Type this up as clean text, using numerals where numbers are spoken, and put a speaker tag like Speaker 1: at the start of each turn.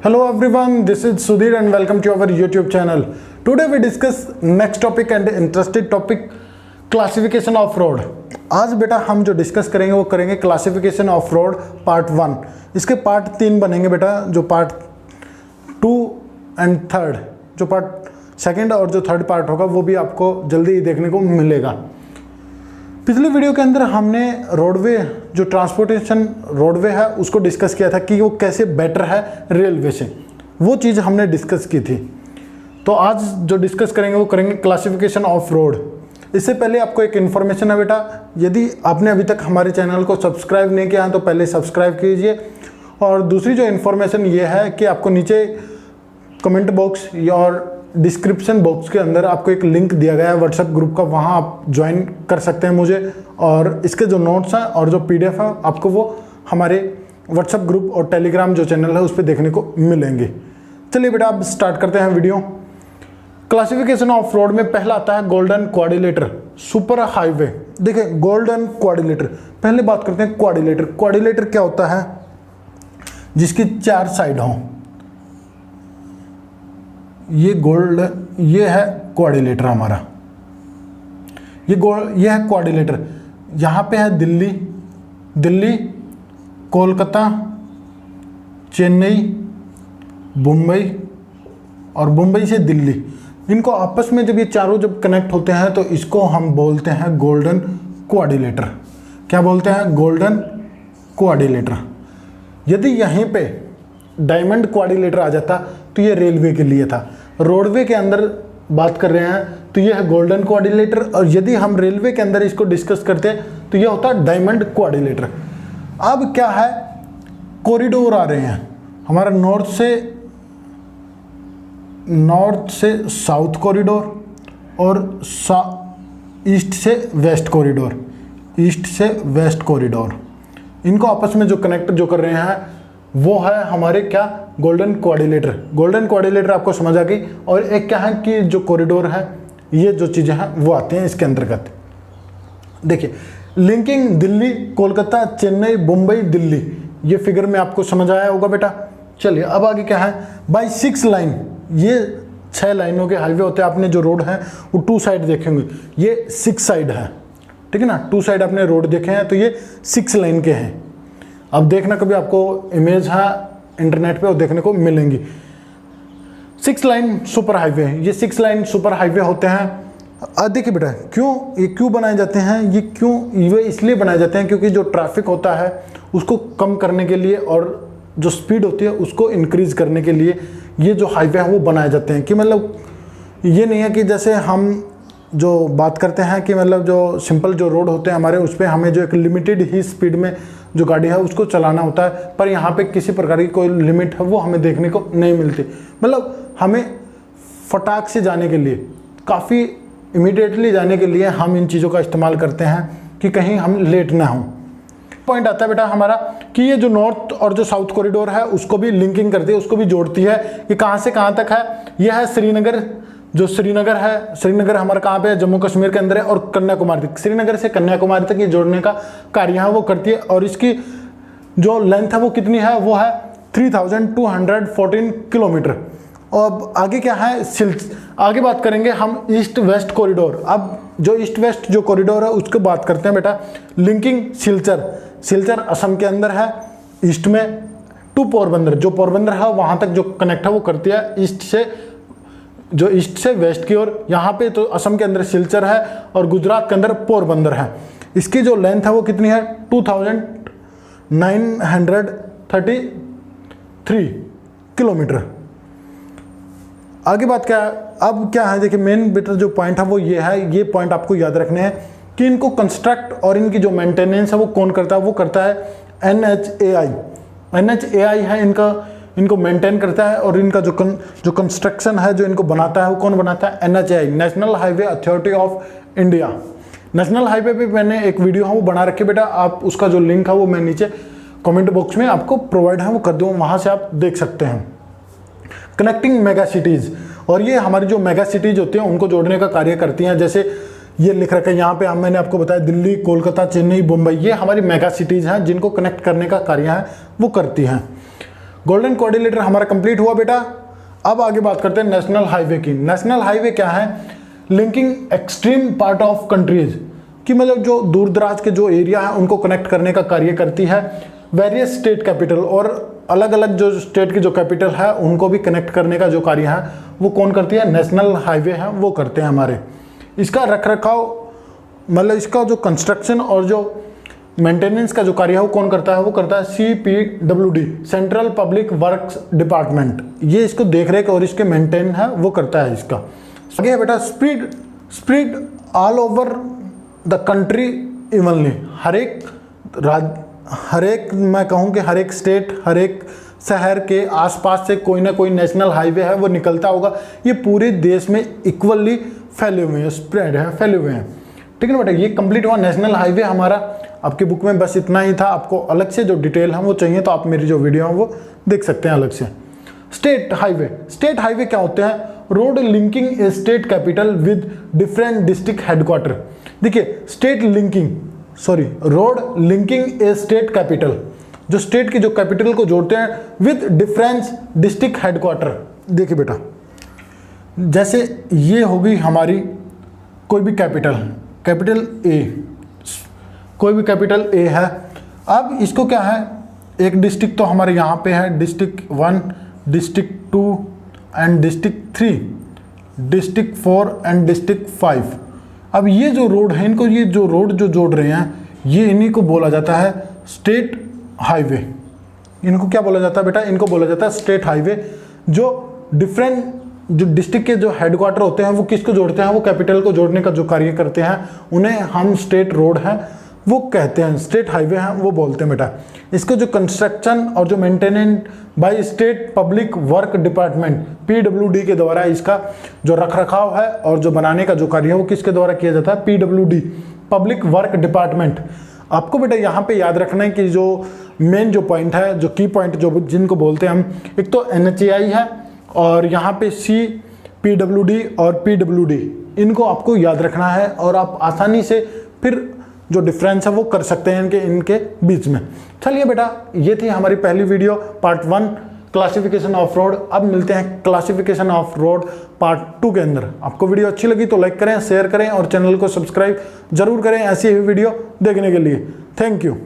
Speaker 1: Hello everyone, this is Sudhir and welcome to our YouTube channel. Today we discuss next topic and interesting topic classification of road. आज बेटा हम जो discuss करेंगे वो करेंगे classification of road part 1। इसके part 3 बनेंगे बेटा, जो पार्ट 2 एंड 3, जो पार्ट 2 और जो 3 पार्ट होगा वो भी आपको जल्दी ही देखने को मिलेगा। पिछली वीडियो के अंदर हमने रोडवे, जो ट्रांसपोर्टेशन रोडवे है उसको डिस्कस किया था कि वो कैसे बेटर है रेलवे से, वो चीज़ हमने डिस्कस की थी। तो आज जो डिस्कस करेंगे वो करेंगे क्लासिफिकेशन ऑफ रोड। इससे पहले आपको एक इन्फॉर्मेशन है बेटा, यदि आपने अभी तक हमारे चैनल को सब्सक्राइब नहीं किया है तो पहले सब्सक्राइब कीजिए। और दूसरी जो इन्फॉर्मेशन ये है कि आपको नीचे कमेंट बॉक्स और डिस्क्रिप्शन बॉक्स के अंदर आपको एक लिंक दिया गया है व्हाट्सएप ग्रुप का, वहाँ आप ज्वाइन कर सकते हैं मुझे। और इसके जो नोट्स हैं और जो PDF है आपको वो हमारे व्हाट्सएप ग्रुप और टेलीग्राम जो चैनल है उस पर देखने को मिलेंगे। चलिए बेटा अब स्टार्ट करते हैं वीडियो। क्लासिफिकेशन ऑफ रोड में पहला आता है गोल्डन क्वाड्रिलेटर सुपर हाईवे। देखिए गोल्डन क्वाड्रिलेटर, पहले बात करते हैं क्वाड्रिलेटर। क्वाड्रिलेटर क्या होता है? जिसकी 4 साइड हों। ये है क्वाड्रिलेटर हमारा, ये है क्वाड्रिलेटर। यहाँ पे है दिल्ली, कोलकाता, चेन्नई, मुंबई और मुंबई से दिल्ली। इनको आपस में जब ये चारों जब कनेक्ट होते हैं तो इसको हम बोलते हैं गोल्डन क्वाड्रिलेटर। क्या बोलते हैं? Golden quadrilateral. यदि यहीं पे डायमंड क्वाड्रिलेटर आ जाता तो ये रेलवे के लिए था। रोडवे के अंदर बात कर रहे हैं तो ये है गोल्डन क्वाड्रिलेटर, और यदि हम रेलवे के अंदर इसको डिस्कस करते हैं तो ये होता है डायमंड क्वाड्रिलेटर। अब क्या है, कॉरिडोर आ रहे हैं हमारा नॉर्थ से साउथ कॉरिडोर और ईस्ट से वेस्ट कॉरिडोर। इनको आपस में जो कनेक्ट जो कर रहे हैं वो है हमारे क्या, गोल्डन क्वाड्रिलेटर। गोल्डन क्वाड्रिलेटर आपको समझ आ गई। और एक क्या है कि जो कॉरिडोर है, ये जो चीज़ें हैं वो आती हैं इसके अंतर्गत। देखिए लिंकिंग दिल्ली, कोलकाता, चेन्नई, मुंबई, दिल्ली, ये फिगर में आपको समझ आया होगा बेटा। चलिए अब आगे क्या है, बाई 6 लाइन। ये 6 लाइनों के हाईवे होते हैं। आपने जो रोड है वो 2 साइड देखे होंगे, ये 6 साइड है, ठीक है ना। 2 साइड आपने रोड देखे हैं तो ये 6 लाइन के हैं। अब देखना कभी आपको इमेज है इंटरनेट पे और देखने को मिलेंगी। 6 लाइन सुपर हाईवे, ये 6 लाइन सुपर हाईवे होते हैं। देखिए बेटा क्यों बनाए जाते हैं, ये इसलिए बनाए जाते हैं क्योंकि जो ट्रैफिक होता है उसको कम करने के लिए और जो स्पीड होती है उसको इंक्रीज करने के लिए ये जो हाईवे है वो बनाए जाते हैं। कि मतलब ये नहीं है कि जैसे हम जो बात करते हैं कि मतलब जो सिंपल जो रोड होते हैं हमारे, उस पर हमें जो एक लिमिटेड ही स्पीड में जो गाड़ी है उसको चलाना होता है, पर यहाँ पे किसी प्रकार की कोई लिमिट है वो हमें देखने को नहीं मिलती। मतलब हमें फटाक से जाने के लिए, काफ़ी इमीडिएटली जाने के लिए हम इन चीज़ों का इस्तेमाल करते हैं कि कहीं हम लेट ना हों। पॉइंट आता है बेटा हमारा कि ये जो नॉर्थ और जो साउथ कॉरिडोर है उसको भी लिंकिंग करती है, उसको भी जोड़ती है। ये कहाँ से कहाँ तक है? यह है श्रीनगर, जो श्रीनगर है, श्रीनगर हमारा कहाँ पे है? जम्मू कश्मीर के अंदर है। और कन्याकुमारी तक, श्रीनगर से कन्याकुमारी तक ये जोड़ने का कार्य है वो करती है। और इसकी जो लेंथ है वो कितनी है? वो है 3214 किलोमीटर। और आगे क्या है, आगे बात करेंगे हम ईस्ट वेस्ट कॉरिडोर। अब जो ईस्ट वेस्ट जो कॉरिडोर है उसको बात करते हैं बेटा। लिंकिंग सिलचर असम के अंदर है ईस्ट में, टू पोरबंदर, जो पोरबंदर है वहाँ तक जो कनेक्ट है वो करती है ईस्ट से वेस्ट की ओर। यहाँ पे तो असम के अंदर सिलचर है और गुजरात के अंदर पोरबंदर है। इसकी जो लेंथ है वो कितनी है? 2933 किलोमीटर। आगे बात क्या है, अब क्या है, देखिए मेन बेटा जो पॉइंट है वो ये है, ये पॉइंट आपको याद रखने हैं कि इनको कंस्ट्रक्ट और इनकी जो मेंटेनेंस है वो कौन करता है? वो करता है NHAI है इनको मेंटेन करता है। और इनका जो कंस्ट्रक्शन है जो इनको बनाता है वो कौन बनाता है? NHAI, national highway authority of India. National highway पे मैंने एक वीडियो है वो बना रखी बेटा, आप उसका जो लिंक है वो मैं नीचे कमेंट बॉक्स में आपको प्रोवाइड है वो कर दूँ, वहाँ से आप देख सकते हैं। कनेक्टिंग मेगा सिटीज़, और ये हमारी जो मेगा सिटीज़ होती हैं उनको जोड़ने का कार्य करती हैं। जैसे ये लिख रखा है यहाँ पे, मैंने आपको बताया दिल्ली, कोलकाता, चेन्नई, मुंबई, ये हमारी मेगा सिटीज़ हैं जिनको कनेक्ट करने का कार्य है वो करती हैं। गोल्डन कोऑर्डिनेटर हमारा कंप्लीट हुआ बेटा। अब आगे बात करते हैं नेशनल हाईवे की। नेशनल हाईवे क्या है? Linking extreme part of countries, कि मतलब जो दूर दराज के जो एरिया है उनको कनेक्ट करने का कार्य करती है। वेरियस स्टेट कैपिटल, और अलग अलग जो स्टेट की जो कैपिटल है उनको भी कनेक्ट करने का जो कार्य है वो कौन करती है? नेशनल हाईवे है वो करते हैं हमारे। इसका रख रखाव मतलब इसका जो कंस्ट्रक्शन और जो मेंटेनेंस का जो कार्य है वो कौन करता है? वो करता है CPWD, central public works department. ये इसको देख रेख और इसके मेंटेन है वो करता है इसका। आगे है बेटा spread all over the country evenly. हर एक मैं कहूँ कि हर एक स्टेट, हर एक शहर के आसपास से कोई ना कोई नेशनल हाईवे है वो निकलता होगा। ये पूरे देश में इक्वली फैले हुए हैं, स्प्रेड है, फैले हुए हैं। ठीक है बेटा, ये कंप्लीट हुआ नेशनल हाईवे हमारा। आपकी बुक में बस इतना ही था। आपको अलग से जो डिटेल है वो चाहिए तो आप मेरी जो वीडियो है वो देख सकते हैं अलग से। स्टेट हाईवे, स्टेट हाईवे क्या होते हैं? Road linking A state capital with different district headquarter. देखिए रोड लिंकिंग ए स्टेट कैपिटल, जो स्टेट की जो कैपिटल को जोड़ते हैं विद डिफरेंट डिस्ट्रिक्ट हेडक्वार्टर। देखिए बेटा, जैसे ये होगी हमारी कोई भी कैपिटल ए, कोई भी कैपिटल ए है। अब इसको क्या है? एक डिस्ट्रिक्ट तो हमारे यहाँ पे है, district 1, district 2 and district 3, district 4 and district 5। अब ये जो रोड है, इनको ये जो रोड जो जोड़ रहे हैं ये इन्हीं को बोला जाता है स्टेट हाईवे। इनको क्या बोला जाता है बेटा? इनको बोला जाता है स्टेट हाईवे। जो डिफरेंट जो डिस्ट्रिक्ट के जो हेडक्वार्टर होते हैं वो किसको जोड़ते हैं? वो कैपिटल को जोड़ने का जो कार्य करते हैं उन्हें हम स्टेट रोड हैं वो कहते हैं, स्टेट हाईवे हैं वो बोलते हैं बेटा। इसको जो कंस्ट्रक्शन और जो maintenance by state public work department PWD के द्वारा इसका जो रखरखाव है और जो बनाने का जो कार्य है वो किसके द्वारा किया जाता है? PWD, public work department. आपको बेटा यहाँ पे याद रखना है कि जो मेन जो पॉइंट है, जो की पॉइंट जो जिनको बोलते हैं हम, एक तो NHAI है और यहाँ पे CPWD और PWD, इनको आपको याद रखना है और आप आसानी से फिर जो डिफरेंस है वो कर सकते हैं इनके बीच में। चलिए बेटा, ये थी हमारी पहली video part 1 classification of road. अब मिलते हैं क्लासिफिकेशन ऑफ रोड पार्ट 2 के अंदर। आपको वीडियो अच्छी लगी तो लाइक करें, शेयर करें और चैनल को सब्सक्राइब जरूर करें ऐसी ही वीडियो देखने के लिए। Thank you.